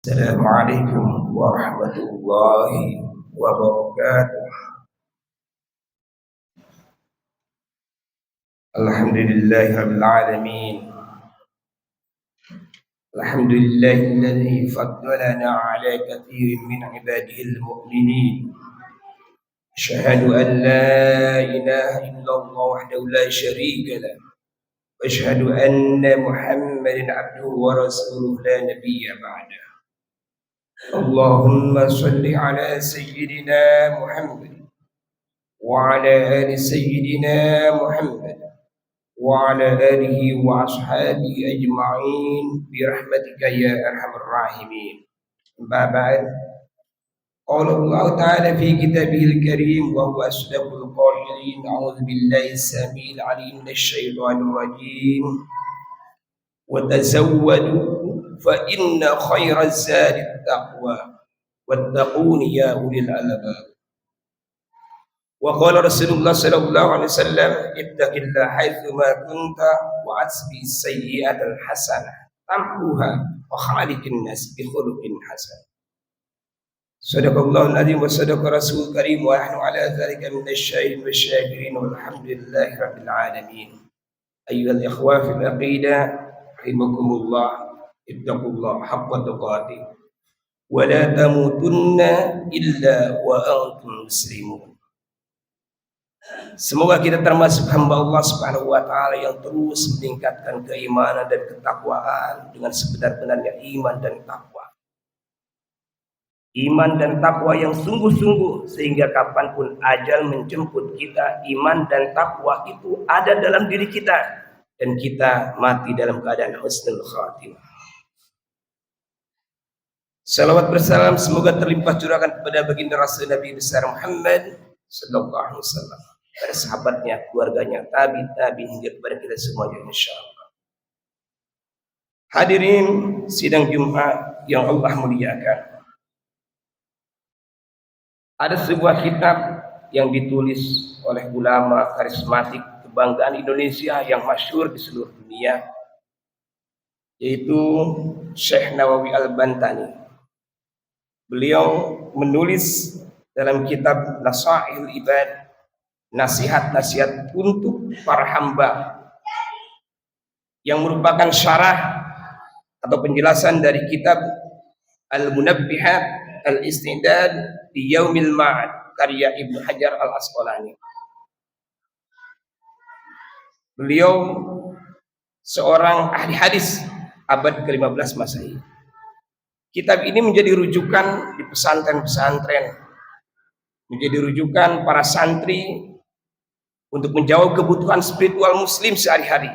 السلام عليكم ورحمة الله وبركاته. الحمد لله رب العالمين. الحمد لله الذي فضلنا على كثير من عباده المؤمنين. أشهد أن لا إله إلا الله وحده لا شريك له، وأشهد أن محمدا عبده ورسوله لا نبي بعده. اللهم صل على سيدنا محمد وعلى آل سيدنا محمد وعلى آله وأصحابه أجمعين برحمتك يا أرحم الراحمين. أما بعد، قال الله تعالى في كتابه الكريم وهو أصدق القائلين: أعوذ بالله السميع العليم من الشيطان الرجيم، وتزودوا فإن خير الزاد التقوى واتقون يا أولي الألباب. وقال رسول الله صلى الله عليه وسلم: اتق الله حيثما كنت وأتبع السيئة الحسنة تمحوها وخالق الناس بخلق حسن. صدق الله العظيم وصدق رسول الكريم ونحن على ذلك من الشاهدين والشاكرين والحمد لله رب العالمين. أيها الإخوة في العقيدة رحمكم الله، اتقوا الله حق تقاته ولا تموتن إلا وأنتم مسلمون. Semoga kita termasuk hamba Allah Subhanahu wa taala yang terus meningkatkan keimanan dan ketakwaan dengan sebenar-benarnya iman dan takwa. Iman dan takwa yang sungguh-sungguh sehingga kapanpun ajal menjemput kita, iman dan takwa itu ada dalam diri kita dan kita mati dalam keadaan husnul khatimah. Salawat bersalam semoga terlimpah curahkan kepada baginda Rasul Nabi besar Muhammad sallallahu alaihi wasallam, pada sahabatnya, keluarganya, tabi hingga kepada kita semuanya insyaallah. Hadirin sidang Jumat yang Allah muliakan, ada sebuah kitab yang ditulis oleh ulama karismatik kebanggaan Indonesia yang masyhur di seluruh dunia, yaitu Syekh Nawawi Al-Bantani. Beliau menulis dalam kitab Nasaihul Ibad, nasihat-nasihat untuk para hamba, yang merupakan syarah atau penjelasan dari kitab Al-Munabbihat Al-Istidad di Yaumil Ma'ad karya Ibnu Hajar Al-Asqalani. Beliau seorang ahli hadis abad ke-15 Masehi. Kitab ini menjadi rujukan di pesantren-pesantren, menjadi rujukan para santri untuk menjawab kebutuhan spiritual muslim sehari-hari,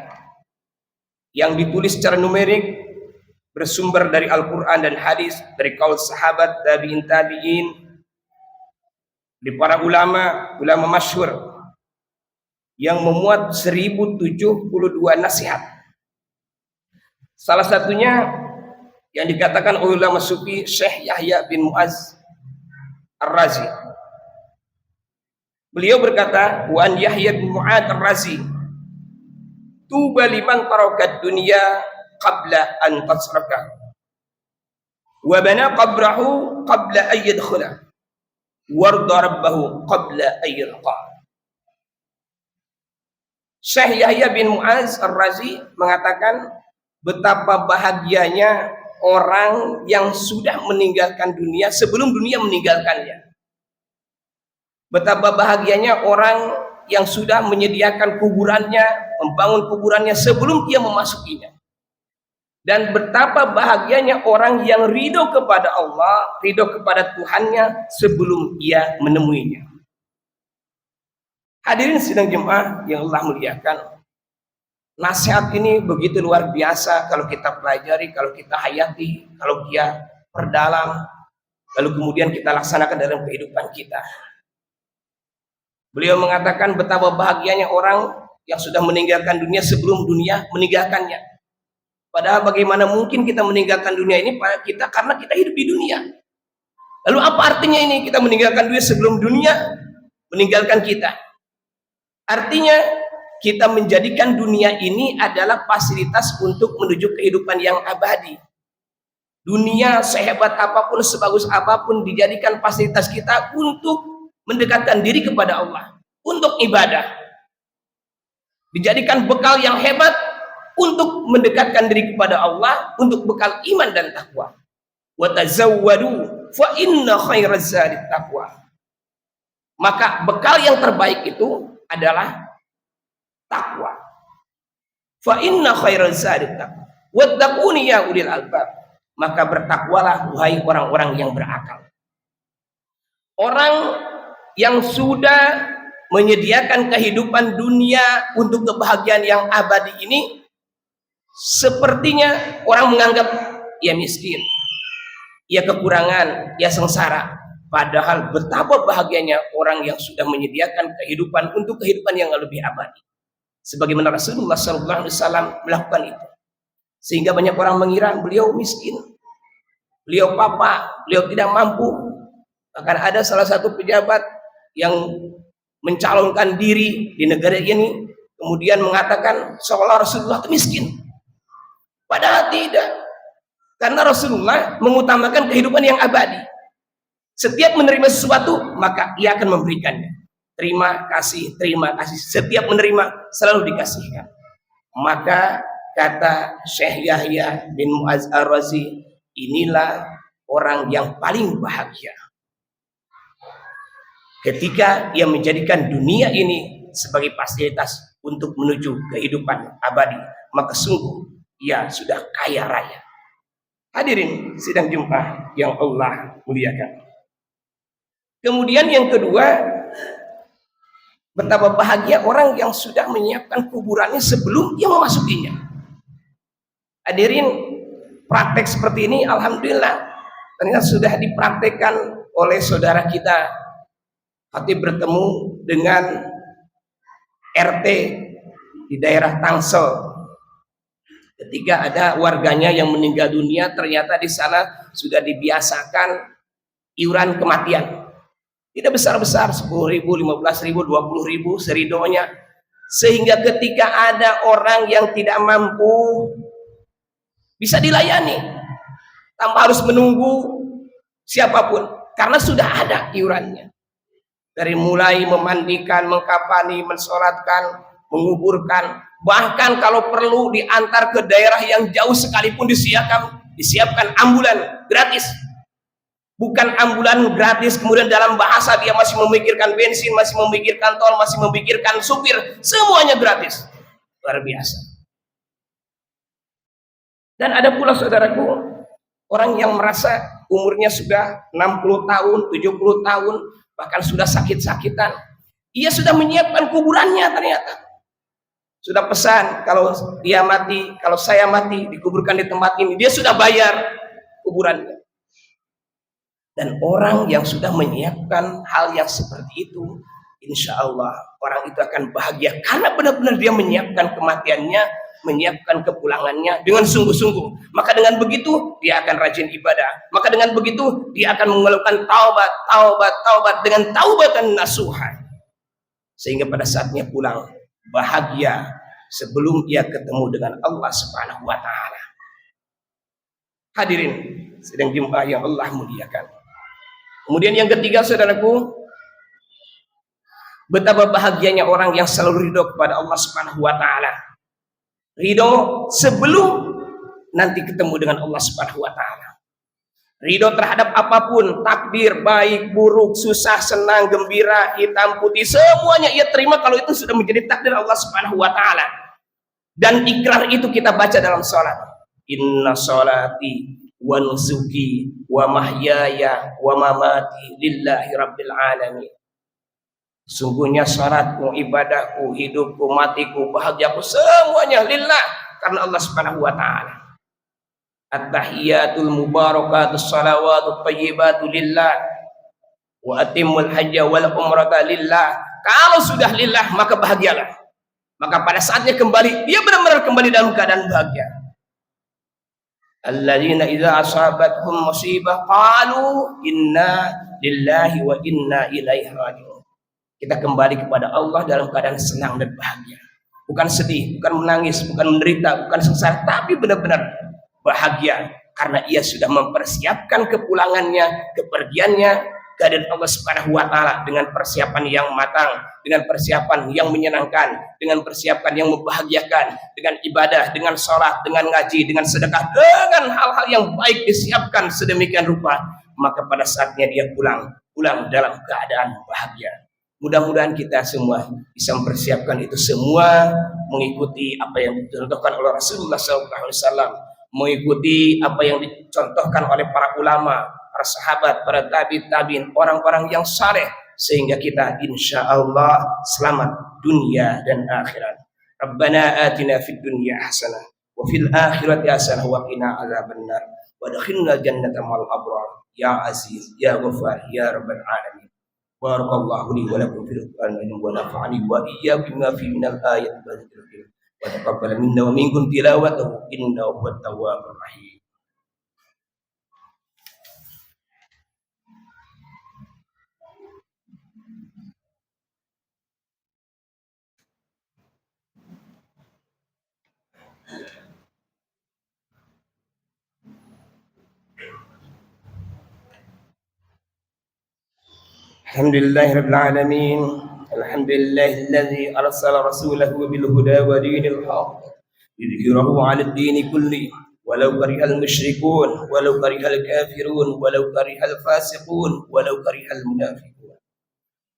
yang ditulis secara numerik, bersumber dari Al-Quran dan hadis, dari kaul sahabat, tabi'in, di para ulama masyhur, yang memuat 1072 nasihat. Salah satunya yang dikatakan oleh ulama sufi Syekh Yahya bin Mu'az Ar-Razi. Beliau berkata, wa an Yahya bin Mu'adz Ar-Razi, tuba liman tarakat dunya qabla an tasraka wa bana qabrahu qabla an yadkhula warda rabbahu qabla an yalqa. Syekh Yahya bin Mu'adz Ar-Razi mengatakan, betapa bahagianya orang yang sudah meninggalkan dunia sebelum dunia meninggalkannya. Betapa bahagianya orang yang sudah menyediakan kuburannya, membangun kuburannya sebelum dia memasukinya. Dan betapa bahagianya orang yang ridho kepada Allah, ridho kepada Tuhannya sebelum ia menemuinya. Hadirin sidang jemaah yang Allah muliakan, nasihat ini begitu luar biasa kalau kita pelajari, kalau kita hayati, kalau kita perdalam, lalu kemudian kita laksanakan dalam kehidupan kita. Beliau mengatakan betapa bahagianya orang yang sudah meninggalkan dunia sebelum dunia meninggalkannya. Padahal bagaimana mungkin kita meninggalkan dunia ini kita karena kita hidup di dunia. Lalu apa artinya ini kita meninggalkan dunia sebelum dunia meninggalkan kita? Artinya kita menjadikan dunia ini adalah fasilitas untuk menuju kehidupan yang abadi. Dunia sehebat apapun, sebagus apapun, dijadikan fasilitas kita untuk mendekatkan diri kepada Allah, untuk ibadah. Dijadikan bekal yang hebat untuk mendekatkan diri kepada Allah, untuk bekal iman dan takwa. Wa tazawwadu fa inna khairaz zadi taqwa. Maka bekal yang terbaik itu adalah takwa. Fa inna khairaz zadi taqwa. Wattaquni ya ulil albab. Maka bertakwalah wahai orang-orang yang berakal. Orang yang sudah menyediakan kehidupan dunia untuk kebahagiaan yang abadi ini, sepertinya orang menganggap ia miskin, ia kekurangan, ia sengsara. Padahal betapa bahagianya orang yang sudah menyediakan kehidupan untuk kehidupan yang lebih abadi. Sebagaimana Rasulullah SAW melakukan itu. Sehingga banyak orang mengira beliau miskin, beliau papa, beliau tidak mampu. Bahkan ada salah satu pejabat yang mencalonkan diri di negara ini, kemudian mengatakan seolah Rasulullah itu miskin. Padahal tidak. Karena Rasulullah mengutamakan kehidupan yang abadi. Setiap menerima sesuatu, maka ia akan memberikannya. Terima kasih, terima kasih. Setiap menerima, selalu dikasihkan. Maka kata Syekh Yahya bin Mu'adz Ar-Razi, inilah orang yang paling bahagia. Ketika ia menjadikan dunia ini sebagai fasilitas untuk menuju kehidupan abadi, maka sungguh ia sudah kaya raya. Hadirin sidang Jumat yang Allah muliakan. Kemudian yang kedua, betapa bahagia orang yang sudah menyiapkan kuburannya sebelum ia memasukinya. Hadirin, praktek seperti ini alhamdulillah ternyata sudah dipraktekkan oleh saudara kita. Hati bertemu dengan RT di daerah Tangsel. Ketika ada warganya yang meninggal dunia, ternyata di sana sudah dibiasakan iuran kematian. Tidak besar-besar, 10.000, 15.000, 20.000 seridonya. Sehingga ketika ada orang yang tidak mampu, bisa dilayani tanpa harus menunggu siapapun, karena sudah ada iurannya. Dari mulai memandikan, mengkafani, mensolatkan, menguburkan, bahkan kalau perlu diantar ke daerah yang jauh sekalipun disiapkan ambulan gratis. Bukan ambulan gratis kemudian dalam bahasa dia masih memikirkan bensin, masih memikirkan tol, masih memikirkan supir, semuanya gratis. Luar biasa. Dan ada pula saudaraku, orang yang merasa umurnya sudah 60 tahun, 70 tahun, bahkan sudah sakit-sakitan. Ia sudah menyiapkan kuburannya ternyata. Sudah pesan, kalau dia mati, kalau saya mati, dikuburkan di tempat ini. Dia sudah bayar kuburannya. Dan orang yang sudah menyiapkan hal yang seperti itu, insya Allah orang itu akan bahagia. Karena benar-benar dia menyiapkan kematiannya, menyiapkan kepulangannya dengan sungguh-sungguh. Maka dengan begitu dia akan rajin ibadah. Maka dengan begitu dia akan mengeluhkan taubat dengan taubatan nasuha. Sehingga pada saatnya pulang bahagia sebelum ia ketemu dengan Allah Subhanahu wa taala. Hadirin sedang jemaah yang Allah muliakan. Kemudian yang ketiga saudaraku, betapa bahagianya orang yang selalu ridho kepada Allah Subhanahu wa taala. Ridho sebelum nanti ketemu dengan Allah Subhanahu wa taala. Ridho terhadap apapun, takdir baik, buruk, susah, senang, gembira, hitam, putih, semuanya ia terima kalau itu sudah menjadi takdir Allah Subhanahu wa taala. Dan ikrar itu kita baca dalam salat. Inna sholati wa nusuki wa mahyaya wa mamati lillahi rabbil alamin. Sungguhnya salatku, ibadahku, hidupku, matiku, bahagiaku, semuanya lillah, karena Allah Subhanahu wa taala. At-tahiyatul mubarakatus salawatut thayyibatu lillah wa atimul hajja wal umrata lillah. Kalau sudah lillah maka bahagialah. Maka pada saatnya kembali, dia benar-benar kembali dalam keadaan bahagia. Alladzina idza asabathum musibah qalu inna lillahi wa inna ilaihi raji'un. Kita kembali kepada Allah dalam keadaan senang dan bahagia. Bukan sedih, bukan menangis, bukan menderita, bukan sengsara, tapi benar-benar bahagia. karena ia sudah mempersiapkan kepulangannya, kepergiannya kehadirat Allah Subhanahu wa taala dengan persiapan yang matang, dengan persiapan yang menyenangkan, dengan persiapan yang membahagiakan, dengan ibadah, dengan sholat, dengan ngaji, dengan sedekah, dengan hal-hal yang baik disiapkan sedemikian rupa, maka pada saatnya dia pulang dalam keadaan bahagia. Mudah-mudahan kita semua bisa mempersiapkan itu semua, mengikuti apa yang dicontohkan oleh Rasulullah SAW, mengikuti apa yang dicontohkan oleh para ulama, para sahabat, para tabi'in, orang-orang yang saleh, sehingga kita insya Allah selamat dunia dan akhirat. Rabbana atina fid dunya hasanah wa fil akhirati hasanah wa qina adzabannar wa adkhilna jannata ma'al abrar ya aziz ya ghafar ya rabbal alamin. Barakallahu li wa lakum fil Qur'an wa nafa'ani wa iyyakum ma fi minal ayati wa dzikril wa taqabbal minna wa minkum tilawatahu innahu huwat tawwabur rahim. الحمد لله رب العالمين. الحمد لله الذي أرسل رسوله بالهدى ودين الحق ليظهره على الدين كله ولو كره المشركون ولو كره الكافرون ولو كره الفاسقون ولو كره المنافقون.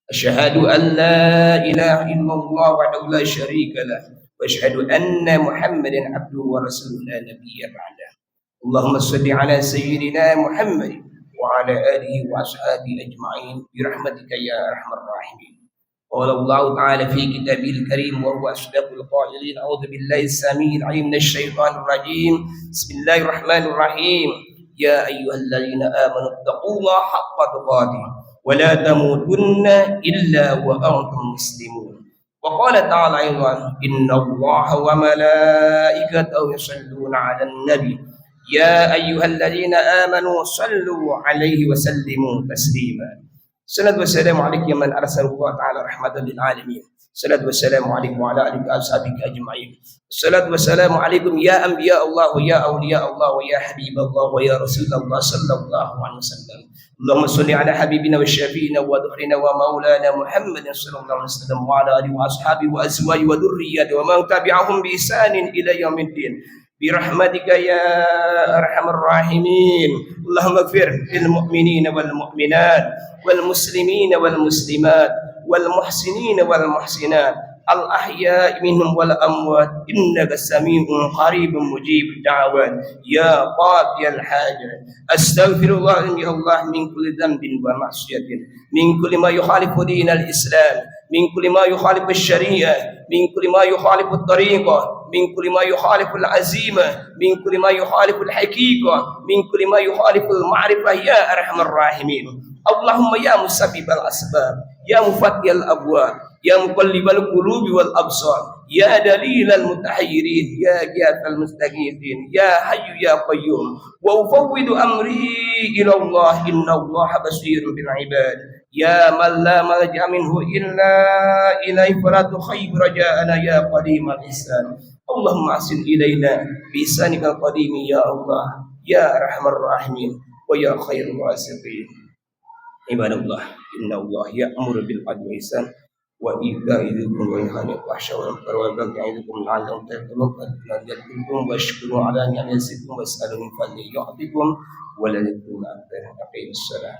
أشهد أن لا إله إلا الله وحده لا شريك له وأشهد أن محمدا عبده ورسوله لا نبي بعده. اللهم صل على سيدنا محمد وعلى آله وأصحابه أجمعين برحمتك يا أرحم الراحمين. قال الله تعالى في كتابه الكريم وهو أصدق القائلين: أعوذ بالله السميع العليم من الشيطان الرجيم، بسم الله الرحمن الرحيم. يا أيها الذين آمنوا اتقوا الله حق تقاته ولا تموتن إلا وأنتم مسلمون. وقال تعالى أيضا: إن الله وملائكته يصلون على النبي يا أيها الذين آمنوا صلوا عليه وسلموا تسليما. الصلاة والسلام عليك يا من أرسله الله تعالى رحمة للعالمين. الصلاة والسلام عليكم وعلى آلك وأصحابك أجمعين. الصلاة والسلام عليكم يا أنبياء الله ويا أولياء الله ويا حبيب الله ويا رسول الله صلى الله عليه وسلم. اللهم صل على حبيبنا وشفينا وظهرنا ومولانا محمد صلى الله عليه وسلم وعلى آله وأصحابه وأزواجه وذريته ومن تبعهم بإحسان إلى يوم الدين برحمتك يا أرحم الراحمين. اللهم اغفر للمؤمنين والمؤمنات والمسلمين والمسلمات والمحسنين والمحسنات الأحياء منهم والأموات إنك سميع قريب مجيب الدعوات يا قاضي الحاجات. أستغفر الله يا الله من كل ذنب ومعصية، من كل ما يخالف دين الإسلام، من كل ما يخالف الشريعة، من كل ما يخالف الطريقة، من كل ما يخالف العزيمة، من كل ما يخالف الحقيقة، من كل ما يخالف المعرفة يا أرحم الراحمين. اللهم يا مسبب الأسباب، يا مفتح الأبواب، يا مقلب القلوب والأبصار، يا دليل المتحيرين، يا غياث المستغيثين، يا حي يا قيوم. وأفوض أمري إلى الله إن الله بصير بالعباد. يا من لا ملجأ منه إلا إليه فلا تخيب رجاءنا يا قديم الإحسان. اللهم أحسن إلينا بإحسانك القديم يا الله يا أرحم الراحمين ويا خير الرازقين. عباد الله إن الله يأمر بالعدل والإحسان وإيتاء ذي القربى وينهى عن الفحشاء والمنكر والبغي يعظكم لعلكم تذكرون. فليذكركم واشكروا على نعمه يزدكم واسألوا من فضله يعطكم ولذكر الله أكبر. أقيموا الصلاة.